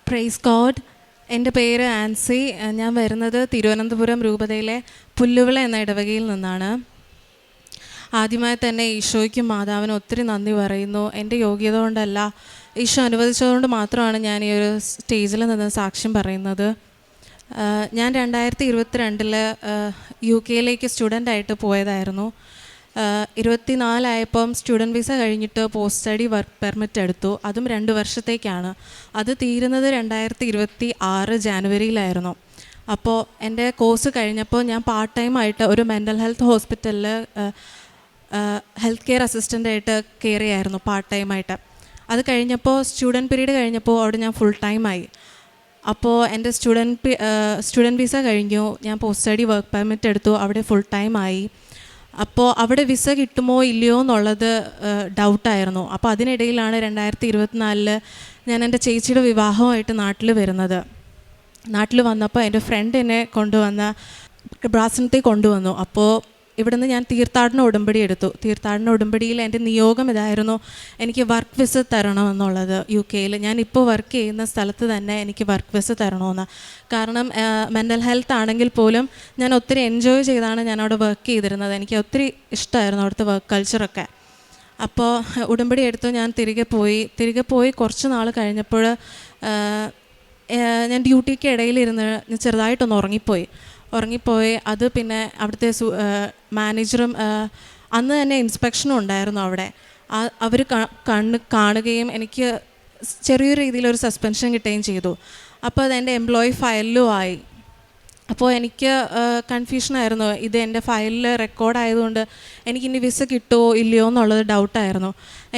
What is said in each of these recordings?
Praise God. എൻ്റെ പേര് ആൻസി. ഞാൻ വരുന്നത് തിരുവനന്തപുരം രൂപതയിലെ പുല്ലുവിള എന്ന ഇടവകയിൽ നിന്നാണ്. ആദ്യമായി തന്നെ ഈശോയ്ക്കും മാതാവിനും ഒത്തിരി നന്ദി പറയുന്നു. എൻ്റെ യോഗ്യത കൊണ്ടല്ല, ഈശോ അനുവദിച്ചതുകൊണ്ട് മാത്രമാണ് ഞാൻ ഈ ഒരു സ്റ്റേജിൽ നിന്ന് സാക്ഷ്യം പറയുന്നത്. ഞാൻ 2022 UK സ്റ്റുഡൻ്റായിട്ട് പോയതായിരുന്നു. 24 സ്റ്റുഡൻറ്റ് വിസ കഴിഞ്ഞിട്ട് പോസ്റ്റ് സ്റ്റഡി വർക്ക് പെർമിറ്റ് എടുത്തു. അതും 2 വർഷത്തേക്കാണ്. അത് തീരുന്നത് 2026 ജാനുവരിയിലായിരുന്നു. അപ്പോൾ എൻ്റെ കോഴ്സ് കഴിഞ്ഞപ്പോൾ ഞാൻ പാർട്ട് ടൈമായിട്ട് ഒരു മെൻ്റൽ ഹെൽത്ത് ഹോസ്പിറ്റലിൽ ഹെൽത്ത് കെയർ അസിസ്റ്റൻ്റായിട്ട് കയറിയായിരുന്നു പാർട്ട് ടൈമായിട്ട്. അത് കഴിഞ്ഞപ്പോൾ സ്റ്റുഡൻറ്റ് പീരീഡ് കഴിഞ്ഞപ്പോൾ അവിടെ ഞാൻ ഫുൾ ടൈമായി. അപ്പോൾ എൻ്റെ സ്റ്റുഡൻറ്റ് വിസ കഴിഞ്ഞു. ഞാൻ പോസ്റ്റ് സ്റ്റഡി വർക്ക് പെർമിറ്റ് എടുത്തു. അവിടെ ഫുൾ ടൈമായി. അപ്പോൾ അവിടെ വിസ കിട്ടുമോ ഇല്ലയോ എന്നുള്ളത് ഡൗട്ടായിരുന്നു. അപ്പോൾ അതിനിടയിലാണ് 2024 ഞാൻ എൻ്റെ ചേച്ചിയുടെ വിവാഹമായിട്ട് നാട്ടിൽ വരുന്നത്. നാട്ടിൽ വന്നപ്പോൾ എൻ്റെ ഫ്രണ്ട് എന്നെ ബ്രാസിനത്തിൽ കൊണ്ടുവന്നു. അപ്പോൾ ഇവിടുന്ന് ഞാൻ തീർത്ഥാടന ഉടമ്പടി എടുത്തു. തീർത്ഥാടന ഉടമ്പടിയിൽ എൻ്റെ നിയോഗം ഇതായിരുന്നു, എനിക്ക് വർക്ക് വിസ തരണമെന്നുള്ളത്. UK ഞാനിപ്പോൾ വർക്ക് ചെയ്യുന്ന സ്ഥലത്ത് തന്നെ എനിക്ക് വർക്ക് വിസ തരണമെന്ന്. കാരണം മെൻ്റൽ ഹെൽത്ത് ആണെങ്കിൽ പോലും ഞാൻ ഒത്തിരി എൻജോയ് ചെയ്താണ് ഞാൻ അവിടെ വർക്ക് ചെയ്തിരുന്നത്. എനിക്ക് ഒത്തിരി ഇഷ്ടമായിരുന്നു അവിടുത്തെ വർക്ക് കൾച്ചറൊക്കെ. അപ്പോൾ ഉടമ്പടി എടുത്തു. ഞാൻ തിരികെ പോയി കുറച്ച് നാൾ കഴിഞ്ഞപ്പോൾ ഞാൻ ഡ്യൂട്ടിക്ക് ഇടയിലിരുന്ന് ചെറുതായിട്ടൊന്ന് ഉറങ്ങിപ്പോയി. അത് പിന്നെ അവിടുത്തെ മാനേജറും അന്ന് തന്നെ ഇൻസ്പെക്ഷനും ഉണ്ടായിരുന്നു അവിടെ. അവർ കാണുകയും എനിക്ക് ചെറിയൊരു രീതിയിലൊരു സസ്പെൻഷൻ കിട്ടുകയും ചെയ്തു. അപ്പോൾ അതെൻ്റെ എംപ്ലോയി ഫയലിലും ആയി. അപ്പോൾ എനിക്ക് കൺഫ്യൂഷനായിരുന്നു. ഇത് എൻ്റെ ഫയലിൽ റെക്കോർഡായതുകൊണ്ട് എനിക്കിനി വിസ കിട്ടുമോ ഇല്ലയോ എന്നുള്ളത് ഡൗട്ടായിരുന്നു.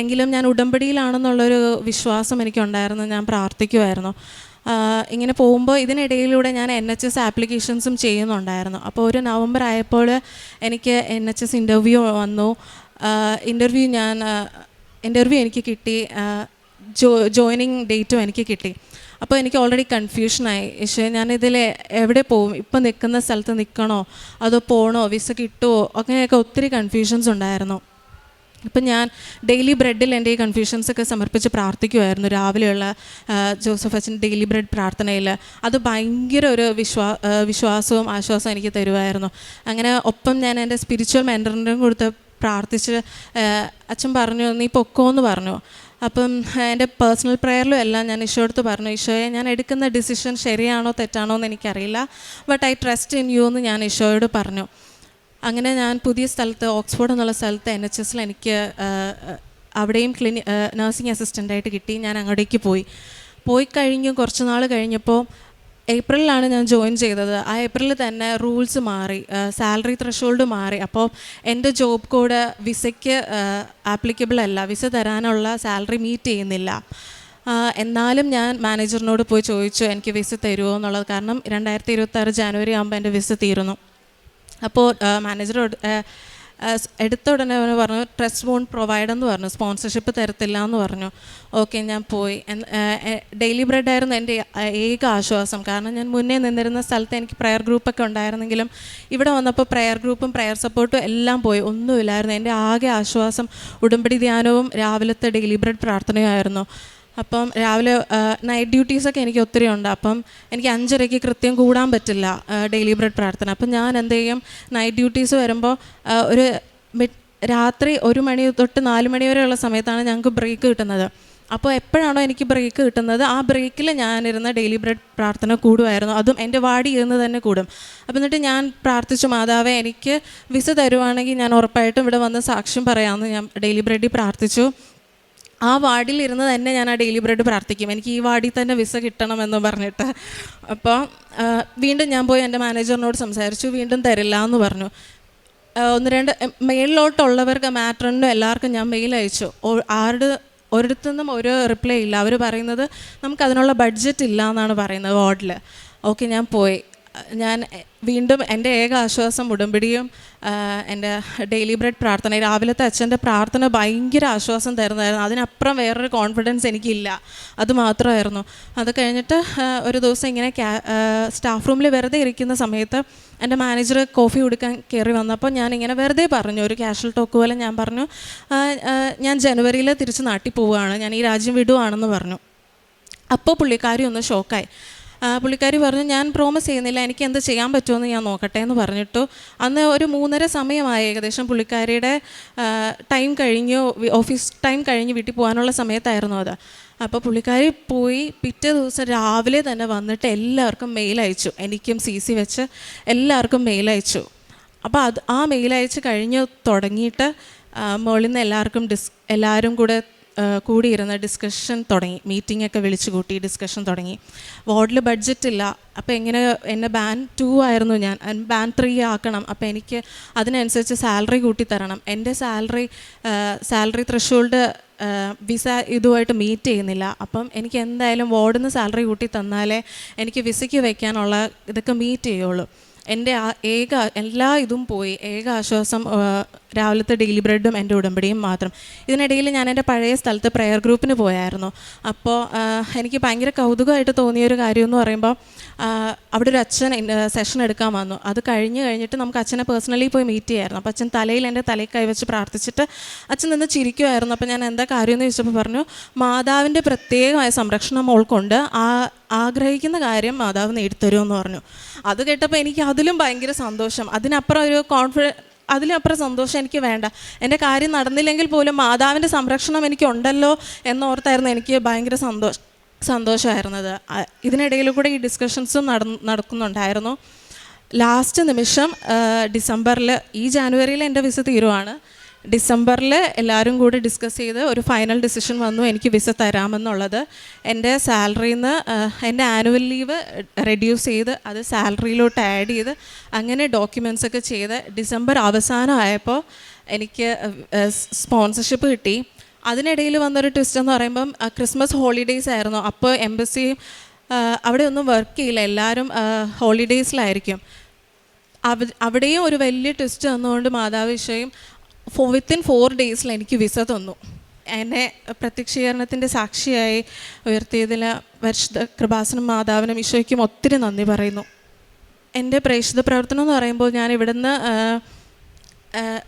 എങ്കിലും ഞാൻ ഉടമ്പടിയിലാണെന്നുള്ളൊരു വിശ്വാസം എനിക്കുണ്ടായിരുന്നു. ഞാൻ പ്രാർത്ഥിക്കുമായിരുന്നു. ഇങ്ങനെ പോകുമ്പോൾ ഇതിനിടയിലൂടെ ഞാൻ NHS ആപ്ലിക്കേഷൻസും ചെയ്യുന്നുണ്ടായിരുന്നു. അപ്പോൾ ഒരു നവംബർ ആയപ്പോൾ എനിക്ക് NHS ഇൻ്റർവ്യൂ വന്നു. ഇൻ്റർവ്യൂ എനിക്ക് കിട്ടി. ജോയിനിങ് ഡേറ്റും എനിക്ക് കിട്ടി. അപ്പോൾ എനിക്ക് ഓൾറെഡി കൺഫ്യൂഷനായി. പക്ഷേ ഞാനിതിൽ എവിടെ പോകും, ഇപ്പം നിൽക്കുന്ന സ്ഥലത്ത് നിൽക്കണോ അതോ പോകണോ, വിസ കിട്ടുമോ, അങ്ങനെയൊക്കെ ഒത്തിരി കൺഫ്യൂഷൻസ് ഉണ്ടായിരുന്നു. ഇപ്പം ഞാൻ ഡെയിലി ബ്രെഡിൽ എൻ്റെ ഈ കൺഫ്യൂഷൻസൊക്കെ സമർപ്പിച്ച് പ്രാർത്ഥിക്കുമായിരുന്നു. രാവിലെയുള്ള ജോസഫ് അച്ഛൻ ഡെയിലി ബ്രെഡ് പ്രാർത്ഥനയിൽ അത് ഭയങ്കര ഒരു വിശ്വാസവും ആശ്വാസവും എനിക്ക് തരുമായിരുന്നു. അങ്ങനെ ഒപ്പം ഞാൻ എൻ്റെ സ്പിരിച്വൽ മെൻറ്ററിൻ്റെയും കൊടുത്ത് പ്രാർത്ഥിച്ച് അച്ഛൻ പറഞ്ഞു, നീ പൊക്കോന്ന് പറഞ്ഞു. അപ്പം എൻ്റെ പേഴ്സണൽ പ്രെയറിലും എല്ലാം ഞാൻ ഈശോയോടുത്ത് പറഞ്ഞു, ഈശോയെ ഞാൻ എടുക്കുന്ന ഡിസിഷൻ ശരിയാണോ തെറ്റാണോ എന്ന് എനിക്കറിയില്ല, but I trust in you എന്ന് ഞാൻ ഈശോയോട് പറഞ്ഞു. അങ്ങനെ ഞാൻ പുതിയ സ്ഥലത്ത് ഓക്സ്ഫോർഡ് എന്നുള്ള സ്ഥലത്ത് NHS എനിക്ക് അവിടെയും നഴ്സിംഗ് അസിസ്റ്റൻ്റായിട്ട് കിട്ടി. ഞാൻ അങ്ങോട്ടേക്ക് പോയി കഴിഞ്ഞു. കുറച്ച് നാൾ കഴിഞ്ഞപ്പോൾ ഏപ്രിലാണ് ഞാൻ ജോയിൻ ചെയ്തത്. ആ ഏപ്രിലിൽ തന്നെ റൂൾസ് മാറി, സാലറി ത്രഷോൾഡ് മാറി. അപ്പോൾ എൻ്റെ ജോബ് കോഡ് വിസയ്ക്ക് ആപ്ലിക്കബിൾ അല്ല, വിസ തരാനുള്ള സാലറി മീറ്റ് ചെയ്യുന്നില്ല. എന്നാലും ഞാൻ മാനേജറിനോട് പോയി ചോദിച്ചു എനിക്ക് വിസ തരുമോ എന്നുള്ളത്. കാരണം 2026 ജാനുവരി ആകുമ്പോൾ എൻ്റെ വിസ തീരുന്നു. അപ്പോൾ മാനേജർ എടുത്ത ഉടനെ പറഞ്ഞു ട്രസ്റ്റ് വോണ്ട് പ്രൊവൈഡ് എന്ന് പറഞ്ഞു, സ്പോൺസർഷിപ്പ് തരത്തില്ല എന്ന് പറഞ്ഞു. ഓക്കെ, ഞാൻ പോയി. ഡെയിലി ബ്രെഡായിരുന്നു എൻ്റെ ഏക ആശ്വാസം. കാരണം ഞാൻ മുന്നേ നിന്നിരുന്ന സ്ഥലത്ത് എനിക്ക് പ്രെയർ ഗ്രൂപ്പൊക്കെ ഉണ്ടായിരുന്നെങ്കിലും ഇവിടെ വന്നപ്പോൾ പ്രെയർ ഗ്രൂപ്പും പ്രെയർ സപ്പോർട്ടും എല്ലാം പോയി, ഒന്നുമില്ലായിരുന്നു. എൻ്റെ ആകെ ആശ്വാസം ഉടമ്പടി ധ്യാനവും രാവിലത്തെ ഡെയിലി ബ്രെഡ് പ്രാർത്ഥനയുമായിരുന്നു. അപ്പം രാവിലെ നൈറ്റ് ഡ്യൂട്ടീസൊക്കെ എനിക്ക് ഒത്തിരി ഉണ്ട്. അപ്പം എനിക്ക് 5:30 കൃത്യം കൂടാൻ പറ്റില്ല ഡെയിലി ബ്രെഡ് പ്രാർത്ഥന. അപ്പം ഞാൻ എന്ത് ചെയ്യും, നൈറ്റ് ഡ്യൂട്ടീസ് വരുമ്പോൾ ഒരു രാത്രി 1 മണി തൊട്ട് 4 മണി വരെയുള്ള സമയത്താണ് ഞങ്ങൾക്ക് ബ്രേക്ക് കിട്ടുന്നത്. അപ്പോൾ എപ്പോഴാണോ എനിക്ക് ബ്രേക്ക് കിട്ടുന്നത് ആ ബ്രേക്കിൽ ഞാനിരുന്ന ഡെയിലി ബ്രെഡ് പ്രാർത്ഥന കൂടുമായിരുന്നു. അതും എൻ്റെ വാർഡിൽ ഇരുന്ന് തന്നെ കൂടും. അപ്പം എന്നിട്ട് ഞാൻ പ്രാർത്ഥിച്ചു, മാതാവേ എനിക്ക് വിസ തരുവാണെങ്കിൽ ഞാൻ ഉറപ്പായിട്ടും ഇവിടെ വന്ന് സാക്ഷ്യം പറയാമെന്ന് ഞാൻ ഡെയിലി ബ്രെഡിൽ പ്രാർത്ഥിച്ചു. ആ വാർഡിൽ ഇരുന്ന് തന്നെ ഞാൻ ആ ഡെയിലി ബ്രെഡ് പ്രാർത്ഥിക്കും, എനിക്ക് ഈ വാർഡിൽ തന്നെ വിസ കിട്ടണമെന്ന് പറഞ്ഞിട്ട്. അപ്പോൾ വീണ്ടും ഞാൻ പോയി എൻ്റെ മാനേജറിനോട് സംസാരിച്ചു. വീണ്ടും തരില്ല എന്ന് പറഞ്ഞു. 1-2 മെയിലിലോട്ടുള്ളവർക്ക് മാട്രണിനും എല്ലാവർക്കും ഞാൻ മെയിൽ അയച്ചു. ഒരിടത്തുനിന്നും ഒരു റിപ്ലൈ ഇല്ല. അവർ പറയുന്നത് നമുക്കതിനുള്ള ബഡ്ജറ്റ് ഇല്ല എന്നാണ് പറയുന്നത് വാർഡിൽ. ഓക്കെ, ഞാൻ പോയി. ഞാൻ വീണ്ടും എൻ്റെ ഏക ആശ്വാസം ഉടമ്പടിയും എൻ്റെ ഡെയിലി ബ്രെഡ് പ്രാർത്ഥന, രാവിലത്തെ അച്ഛൻ്റെ പ്രാർത്ഥന ഭയങ്കര ആശ്വാസം തരുന്നതായിരുന്നു. അതിനപ്പുറം വേറൊരു കോൺഫിഡൻസ് എനിക്കില്ല, അതുമാത്രമായിരുന്നു. അത് കഴിഞ്ഞിട്ട് ഒരു ദിവസം ഇങ്ങനെ സ്റ്റാഫ് റൂമിൽ വെറുതെ ഇരിക്കുന്ന സമയത്ത് എൻ്റെ മാനേജർ കോഫി കുടിക്കാൻ കയറി വന്നപ്പോൾ ഞാനിങ്ങനെ വെറുതെ പറഞ്ഞു, ഒരു കാഷ്വൽ ടോക്ക് പോലെ ഞാൻ പറഞ്ഞു, ഞാൻ ജനുവരിയിൽ തിരിച്ച് നാട്ടിൽ പോവുകയാണ്, ഞാൻ ഈ രാജ്യം വിടുവാണെന്ന് പറഞ്ഞു. അപ്പോൾ പുള്ളിക്കാരി ഒന്ന് ഷോക്കായി. പുള്ളിക്കാരി പറഞ്ഞു, ഞാൻ പ്രോമിസ് ചെയ്യുന്നില്ല, എനിക്ക് എന്ത് ചെയ്യാൻ പറ്റുമെന്ന് ഞാൻ നോക്കട്ടെ എന്ന് പറഞ്ഞിട്ടു. അന്ന് ഒരു 3:30 സമയമായി ഏകദേശം. പുള്ളിക്കാരിയുടെ ടൈം കഴിഞ്ഞു, ഓഫീസ് ടൈം കഴിഞ്ഞ് വീട്ടിൽ പോകാനുള്ള സമയത്തായിരുന്നു അത്. അപ്പോൾ പുള്ളിക്കാരി പോയി പിറ്റേ ദിവസം രാവിലെ തന്നെ വന്നിട്ട് എല്ലാവർക്കും മെയിൽ അയച്ചു. എനിക്കും CC വെച്ച് എല്ലാവർക്കും മെയിൽ അയച്ചു. അപ്പോൾ ആ മെയിൽ അയച്ച് കഴിഞ്ഞ് തുടങ്ങിയിട്ട് മുകളിൽ നിന്ന് എല്ലാവരും കൂടിയിരുന്ന ഡിസ്കഷൻ തുടങ്ങി. മീറ്റിംഗ് ഒക്കെ വിളിച്ചു കൂട്ടി ഡിസ്കഷൻ തുടങ്ങി. വാർഡിൽ ബഡ്ജറ്റില്ല, അപ്പോൾ എന്നെ ബാൻഡ് 2 ആയിരുന്നു, ഞാൻ ബാൻഡ് 3 ആക്കണം. അപ്പോൾ എനിക്ക് അതിനനുസരിച്ച് സാലറി കൂട്ടി തരണം. എൻ്റെ സാലറി ത്രഷോൾഡ് വിസ ഇതുമായിട്ട് മീറ്റ് ചെയ്യുന്നില്ല. അപ്പം എനിക്ക് എന്തായാലും വാർഡിൽ നിന്ന് സാലറി കൂട്ടി തന്നാലേ എനിക്ക് വിസയ്ക്ക് വയ്ക്കാനുള്ള ഇതൊക്കെ മീറ്റ് ചെയ്യുള്ളൂ. എൻ്റെ എല്ലാ ഇതും പോയി. ഏക ആശ്വാസം രാവിലത്തെ ഡെയിലി ബ്രെഡും എൻ്റെ ഉടമ്പടിയും മാത്രം. ഇതിനിടയിൽ ഞാൻ എൻ്റെ പഴയ സ്ഥലത്ത് പ്രെയർ ഗ്രൂപ്പിന് പോയായിരുന്നു. അപ്പോൾ എനിക്ക് ഭയങ്കര കൗതുകമായിട്ട് തോന്നിയൊരു കാര്യം എന്ന് പറയുമ്പോൾ, അവിടെ ഒരു അച്ഛൻ സെഷൻ എടുക്കാൻ വന്നു. അത് കഴിഞ്ഞിട്ട് നമുക്ക് അച്ഛനെ പേഴ്സണലി പോയി മീറ്റ് ചെയ്യായിരുന്നു. അപ്പോൾ അച്ഛൻ എൻ്റെ തലയിൽ കൈവച്ച് പ്രാർത്ഥിച്ചിട്ട് അച്ഛൻ നിന്ന് ചിരിക്കുമായിരുന്നു. അപ്പോൾ ഞാൻ എന്താ കാര്യമെന്ന് ചോദിച്ചപ്പോൾ പറഞ്ഞു, മാതാവിൻ്റെ പ്രത്യേകമായ സംരക്ഷണം മോൾക്കുണ്ട്, ആഗ്രഹിക്കുന്ന കാര്യം മാതാവ് നേടിത്തരുമെന്ന് പറഞ്ഞു. അത് കേട്ടപ്പോൾ എനിക്ക് അതിലും ഭയങ്കര സന്തോഷം. അതിലപ്പുറം സന്തോഷം എനിക്ക് വേണ്ട. എൻ്റെ കാര്യം നടന്നില്ലെങ്കിൽ പോലും മാതാവിൻ്റെ സംരക്ഷണം എനിക്കുണ്ടല്ലോ എന്നോർത്തായിരുന്നു എനിക്ക് ഭയങ്കര സന്തോഷമായിരുന്നത്. ഇതിനിടയിൽ കൂടെ ഈ ഡിസ്കഷൻസും നടക്കുന്നുണ്ടായിരുന്നു. ലാസ്റ്റ് നിമിഷം ഡിസംബറിൽ, ഈ ജാനുവരിയിൽ എൻ്റെ വിസ തീരുവാണ്. ഡിസംബറിൽ എല്ലാവരും കൂടി ഡിസ്കസ് ചെയ്ത് ഒരു ഫൈനൽ ഡിസിഷൻ വന്നു, എനിക്ക് വിസ തരാമെന്നുള്ളത്. എൻ്റെ സാലറിയിൽ നിന്ന് എൻ്റെ ആനുവൽ ലീവ് റെഡ്യൂസ് ചെയ്ത് അത് സാലറിയിലോട്ട് ആഡ് ചെയ്ത് അങ്ങനെ ഡോക്യുമെൻറ്റ്സ് ഒക്കെ ചെയ്ത് ഡിസംബർ അവസാനമായപ്പോൾ എനിക്ക് സ്പോൺസർഷിപ്പ് കിട്ടി. അതിനിടയിൽ വന്നൊരു ട്വിസ്റ്റ് എന്ന് പറയുമ്പം ക്രിസ്മസ് ഹോളിഡേയ്സ് ആയിരുന്നു. അപ്പോൾ എംബസി അവിടെ ഒന്നും വർക്ക് ചെയ്യില്ല, എല്ലാവരും ഹോളിഡേയ്സിലായിരിക്കും. അവിടെയും ഒരു വലിയ ട്വിസ്റ്റ് തന്നുകൊണ്ട് മാതാവ് ഈശോയും വിത്തിൻ 4 days എനിക്ക് വിസ തന്നു. എന്നെ പ്രത്യക്ഷീകരണത്തിൻ്റെ സാക്ഷിയായി ഉയർത്തിയതിൽ പരിശുദ്ധ കൃപാസനം മാതാവിനും ഈശോയ്ക്കും ഒത്തിരി നന്ദി പറയുന്നു. എൻ്റെ പ്രേക്ഷിത പ്രവർത്തനം എന്ന് പറയുമ്പോൾ, ഞാൻ ഇവിടുന്ന്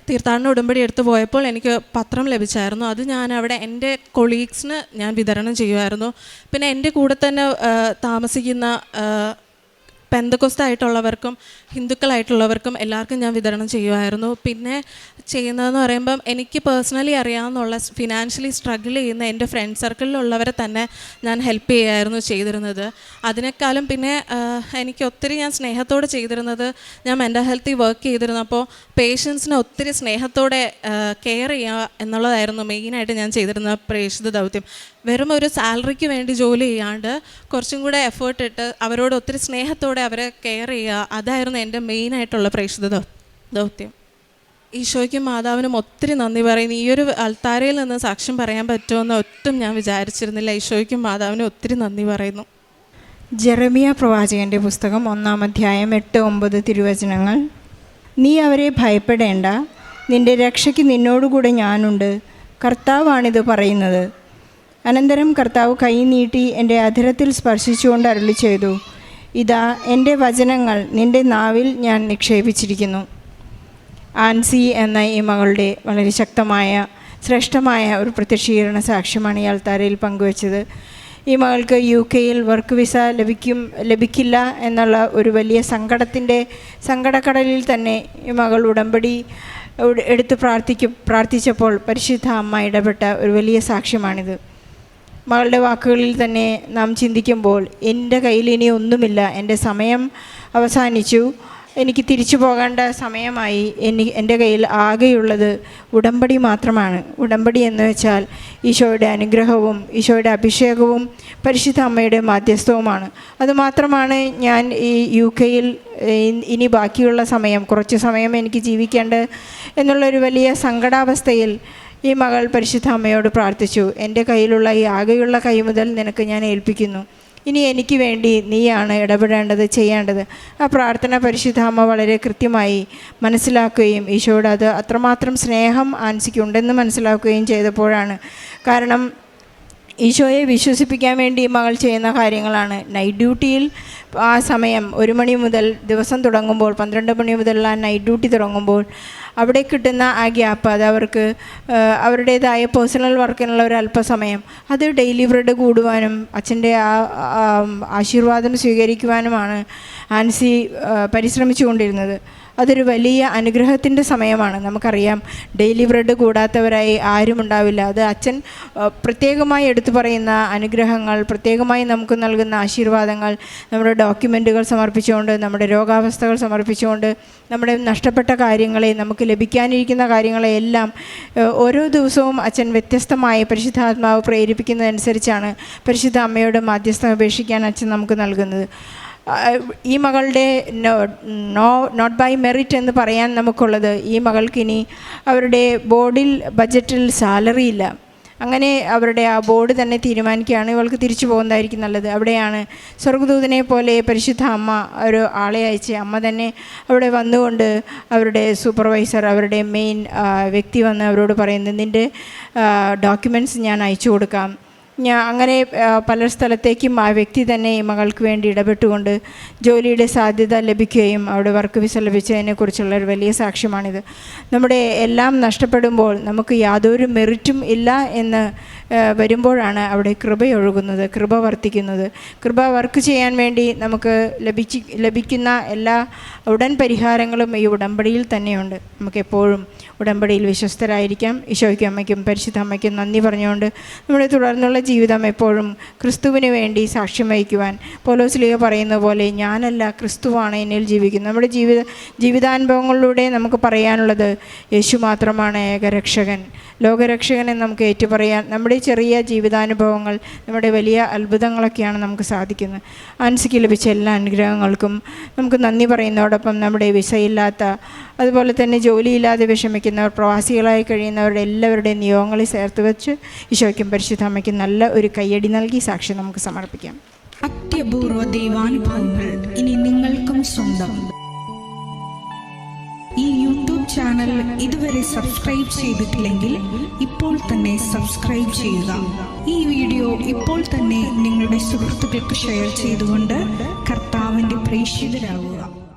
തീർത്ഥാടന ഉടമ്പടി എടുത്ത് പോയപ്പോൾ എനിക്ക് പത്രം ലഭിച്ചായിരുന്നു. അത് ഞാൻ അവിടെ എൻ്റെ കൊളീഗ്സിന് ഞാൻ വിതരണം ചെയ്യുമായിരുന്നു. പിന്നെ എൻ്റെ കൂടെ തന്നെ താമസിക്കുന്ന പെന്തക്കോസ്തായിട്ടുള്ളവർക്കും ഹിന്ദുക്കളായിട്ടുള്ളവർക്കും എല്ലാവർക്കും ഞാൻ വിതരണം ചെയ്യുമായിരുന്നു. പിന്നെ ചെയ്യുന്നതെന്ന് പറയുമ്പം, എനിക്ക് പേഴ്സണലി അറിയാവുന്നുള്ള ഫിനാൻഷ്യലി സ്ട്രഗിൾ ചെയ്യുന്ന എൻ്റെ ഫ്രണ്ട് സർക്കിളിലുള്ളവരെ തന്നെ ഞാൻ ഹെൽപ്പ് ചെയ്യുമായിരുന്നു ചെയ്തിരുന്നത്. അതിനേക്കാളും പിന്നെ എനിക്ക് ഒത്തിരി ഞാൻ സ്നേഹത്തോടെ ചെയ്തിരുന്നത്, ഞാൻ മെൻ്റൽ ഹെൽത്തിൽ വർക്ക് ചെയ്തിരുന്നപ്പോൾ പേഷ്യൻസിനെ ഒത്തിരി സ്നേഹത്തോടെ കെയർ ചെയ്യുക എന്നുള്ളതായിരുന്നു മെയിനായിട്ട് ഞാൻ ചെയ്തിരുന്ന പ്രേക്ഷിത ദൗത്യം. വെറും ഒരു സാലറിക്ക് വേണ്ടി ജോലി ചെയ്യാണ്ട് കുറച്ചും കൂടെ എഫേർട്ട് ഇട്ട് അവരോട് ഒത്തിരി സ്നേഹത്തോടെ അവരെ കെയർ ചെയ്യുക, അതായിരുന്നു എൻ്റെ മെയിനായിട്ടുള്ള പ്രേക്ഷിത ദൗത്യം. ഈശോയ്ക്കും മാതാവിനും ഒത്തിരി നന്ദി പറയുന്നു. ഈ ഒരു അൾത്താരയിൽ നിന്ന് സാക്ഷ്യം പറയാൻ പറ്റുമെന്ന് ഒട്ടും ഞാൻ വിചാരിച്ചിരുന്നില്ല. ഈശോയ്ക്കും മാതാവിനും ഒത്തിരി നന്ദി പറയുന്നു. ജെറമിയ പ്രവാചകൻ്റെ പുസ്തകം 1-ാം അധ്യായം 8-9 തിരുവചനങ്ങൾ. നീ അവരെ ഭയപ്പെടേണ്ട, നിൻ്റെ രക്ഷയ്ക്ക് നിന്നോടുകൂടെ ഞാനുണ്ട്, കർത്താവാണിത് പറയുന്നത്. അനന്തരം കർത്താവ് കൈ നീട്ടി എൻ്റെ അധരത്തിൽ സ്പർശിച്ചുകൊണ്ട് അരുളി ചെയ്തു, ഇതാ എൻ്റെ വചനങ്ങൾ നിൻ്റെ നാവിൽ ഞാൻ നിക്ഷേപിച്ചിരിക്കുന്നു. ആൻസി എന്ന ഈ മകളുടെ വളരെ ശക്തമായ ശ്രേഷ്ഠമായ ഒരു പ്രത്യക്ഷീകരണ സാക്ഷ്യമാണ് ഈ അൾത്താരയിൽ പങ്കുവച്ചത്. ഈ മകൾക്ക് UK-യിൽ വർക്ക് വിസ ലഭിക്കില്ല എന്നുള്ള ഒരു വലിയ സങ്കടക്കടലിൽ തന്നെ ഈ മകൾ ഉടമ്പടി എടുത്ത് പ്രാർത്ഥിച്ചപ്പോൾ പരിശുദ്ധ അമ്മ ഇടപെട്ട ഒരു വലിയ സാക്ഷ്യമാണിത്. മകളുടെ വാക്കുകളിൽ തന്നെ നാം ചിന്തിക്കുമ്പോൾ, എൻ്റെ കയ്യിൽ ഇനി ഒന്നുമില്ല, എൻ്റെ സമയം അവസാനിച്ചു, എനിക്ക് തിരിച്ചു പോകേണ്ട സമയമായി, എൻ്റെ കയ്യിൽ ആകെയുള്ളത് ഉടമ്പടി മാത്രമാണ്. ഉടമ്പടി എന്ന് വെച്ചാൽ ഈശോയുടെ അനുഗ്രഹവും ഈശോയുടെ അഭിഷേകവും പരിശുദ്ധ അമ്മയുടെ മാധ്യസ്ഥവുമാണ്. അതുമാത്രമാണ് ഞാൻ ഈ UK-യിൽ ഇനി ബാക്കിയുള്ള സമയം, കുറച്ച് സമയം എനിക്ക് ജീവിക്കേണ്ടത് എന്നുള്ളൊരു വലിയ സങ്കടാവസ്ഥയിൽ ഈ മകൾ പരിശുദ്ധ അമ്മയോട് പ്രാർത്ഥിച്ചു, എൻ്റെ കയ്യിലുള്ള ഈ ആകെയുള്ള കൈ മുതൽ നിനക്ക് ഞാൻ ഏൽപ്പിക്കുന്നു, ഇനി എനിക്ക് വേണ്ടി നീയാണ് ഇടപെടേണ്ടത്, ചെയ്യേണ്ടത്. ആ പ്രാർത്ഥന പരിശുദ്ധ അമ്മ വളരെ കൃത്യമായി മനസ്സിലാക്കുകയും ഈശോയോട് അത് അത്രമാത്രം സ്നേഹം ആൻസിക്കുണ്ടെന്ന് മനസ്സിലാക്കുകയും ചെയ്തപ്പോഴാണ്. കാരണം ഈശോയെ വിശ്വസിപ്പിക്കാൻ വേണ്ടി മകൾ ചെയ്യുന്ന കാര്യങ്ങളാണ്. നൈറ്റ് ഡ്യൂട്ടിയിൽ ആ സമയം 1 മണി മുതൽ ദിവസം തുടങ്ങുമ്പോൾ 12 മണി മുതലുള്ള നൈറ്റ് ഡ്യൂട്ടി തുടങ്ങുമ്പോൾ അവിടെ കിട്ടുന്ന ആ ഗ്യാപ്പ്, അത് അവർക്ക് അവരുടേതായ പേഴ്സണൽ വർക്കിനുള്ള ഒരു അല്പസമയം, അത് ഡെയിലി ബ്രെഡ് കൂടുവാനും അച്ഛൻ്റെ ആശീർവാദം സ്വീകരിക്കുവാനുമാണ് ആൻസി പരിശ്രമിച്ചു കൊണ്ടിരുന്നത്. അതൊരു വലിയ അനുഗ്രഹത്തിൻ്റെ സമയമാണ്. നമുക്കറിയാം, ഡെയിലി ബ്രെഡ് കൂടാത്തവരായി ആരും ഉണ്ടാവില്ല. അത് അച്ഛൻ പ്രത്യേകമായി എടുത്തു പറയുന്ന അനുഗ്രഹങ്ങൾ, പ്രത്യേകമായി നമുക്ക് നൽകുന്ന ആശീർവാദങ്ങൾ, നമ്മുടെ ഡോക്യുമെൻറ്റുകൾ സമർപ്പിച്ചുകൊണ്ട്, നമ്മുടെ രോഗാവസ്ഥകൾ സമർപ്പിച്ചുകൊണ്ട്, നമ്മുടെ നഷ്ടപ്പെട്ട കാര്യങ്ങളെ, നമുക്ക് ലഭിക്കാനിരിക്കുന്ന കാര്യങ്ങളെ എല്ലാം ഓരോ ദിവസവും അച്ഛൻ വ്യത്യസ്തമായി പരിശുദ്ധാത്മാവ് പ്രേരിപ്പിക്കുന്നതനുസരിച്ചാണ് പരിശുദ്ധ അമ്മയോട് മാധ്യസ്ഥം അപേക്ഷിക്കാൻ അച്ഛൻ നമുക്ക് നൽകുന്നത്. ഈ മകളുടെ നോട്ട് ബൈ മെറിറ്റ് എന്ന് പറയാൻ നമുക്കുള്ളത്, ഈ മകൾക്കിനി അവരുടെ ബോർഡിൽ ബഡ്ജറ്റിൽ സാലറി ഇല്ല. അങ്ങനെ അവരുടെ ആ ബോർഡ് തന്നെ തീരുമാനിക്കുകയാണ് ഇവൾക്ക് തിരിച്ചു പോകുന്നതായിരിക്കും നല്ലത്. അവിടെയാണ് സ്വർഗ്ഗദൂതനെ പോലെ പരിശുദ്ധ അമ്മ ഒരു ആളെ അയച്ച്, അമ്മ തന്നെ അവിടെ വന്നുകൊണ്ട് അവരുടെ സൂപ്പർവൈസർ, അവരുടെ മെയിൻ വ്യക്തി വന്ന് അവരോട് പറയുന്നത്, നിൻ്റെ ഡോക്യുമെൻറ്റ്സ് ഞാൻ അയച്ചു കൊടുക്കാം. അങ്ങനെ പല സ്ഥലത്തേക്കും ആ വ്യക്തി തന്നെ ഈ മകൾക്ക് വേണ്ടി ഇടപെട്ടുകൊണ്ട് ജോലിയുടെ സാധ്യത ലഭിക്കുകയും അവിടെ വർക്ക് വിസ ലഭിച്ചതിനെക്കുറിച്ചുള്ള ഒരു വലിയ സാക്ഷ്യമാണിത്. നമ്മുടെ എല്ലാം നഷ്ടപ്പെടുമ്പോൾ നമുക്ക് യാതൊരു മെറിറ്റും ഇല്ല എന്ന് വരുമ്പോഴാണ് അവിടെ കൃപയൊഴുകുന്നത്, കൃപ വർത്തിക്കുന്നത്. കൃപ വർക്ക് ചെയ്യാൻ വേണ്ടി നമുക്ക് ലഭിക്കുന്ന എല്ലാ ഉടൻ പരിഹാരങ്ങളും ഈ ഉടമ്പടിയിൽ തന്നെയുണ്ട്. നമുക്കെപ്പോഴും ഉടമ്പടിയിൽ വിശ്വസ്തരായിരിക്കാം. ഈശോയ്ക്കും അമ്മയ്ക്കും പരിശുദ്ധ അമ്മയ്ക്കും നന്ദി പറഞ്ഞുകൊണ്ട് നമ്മുടെ തുടർന്നുള്ള ജീവിതം എപ്പോഴും ക്രിസ്തുവിന് വേണ്ടി സാക്ഷ്യം വഹിക്കുവാൻ, പൗലോസ്ലീഹ പറയുന്ന പോലെ, ഞാനല്ല ക്രിസ്തുവാണ് എന്നിൽ ജീവിക്കുന്നത്. നമ്മുടെ ജീവിതാനുഭവങ്ങളിലൂടെ നമുക്ക് പറയാനുള്ളത്, യേശു മാത്രമാണ് ഏകരക്ഷകൻ, ലോകരക്ഷകൻ എന്ന് നമുക്ക് ഏറ്റുപറയാൻ. നമ്മുടെ ചെറിയ ജീവിതാനുഭവങ്ങൾ നമ്മുടെ വലിയ അത്ഭുതങ്ങളൊക്കെയാണ് നമുക്ക് സാധിക്കുന്നത്. ആൻസിക്ക് ലഭിച്ച എല്ലാ അനുഗ്രഹങ്ങൾക്കും നമുക്ക് നന്ദി പറയുന്നതോടൊപ്പം നമ്മുടെ വിസയില്ലാത്ത, അതുപോലെ തന്നെ ജോലിയില്ലാതെ വിഷമിക്കുന്നവർ, പ്രവാസികളായി കഴിയുന്നവരുടെ എല്ലാവരുടെയും നിയോഗങ്ങളിൽ ചേർത്ത് വെച്ച് ഈശോയ്ക്കും പരിശുദ്ധ അമ്മയ്ക്കും നല്ല ഒരു കയ്യടി നൽകി സാക്ഷ്യം നമുക്ക് സമർപ്പിക്കാം. അത്യപൂർവ ദൈവാനുഭവങ്ങൾ ഇനി നിങ്ങൾക്കും സ്വന്തം. ഈ യൂട്യൂബ് ചാനൽ ഇതുവരെ സബ്സ്ക്രൈബ് ചെയ്തിട്ടില്ലെങ്കിൽ ഇപ്പോൾ തന്നെ സബ്സ്ക്രൈബ് ചെയ്യുക. ഈ വീഡിയോ ഇപ്പോൾ തന്നെ നിങ്ങളുടെ സുഹൃത്തുക്കൾക്ക് ഷെയർ ചെയ്തുകൊണ്ട് കർത്താവിൻ്റെ പ്രേക്ഷിതരാകുക.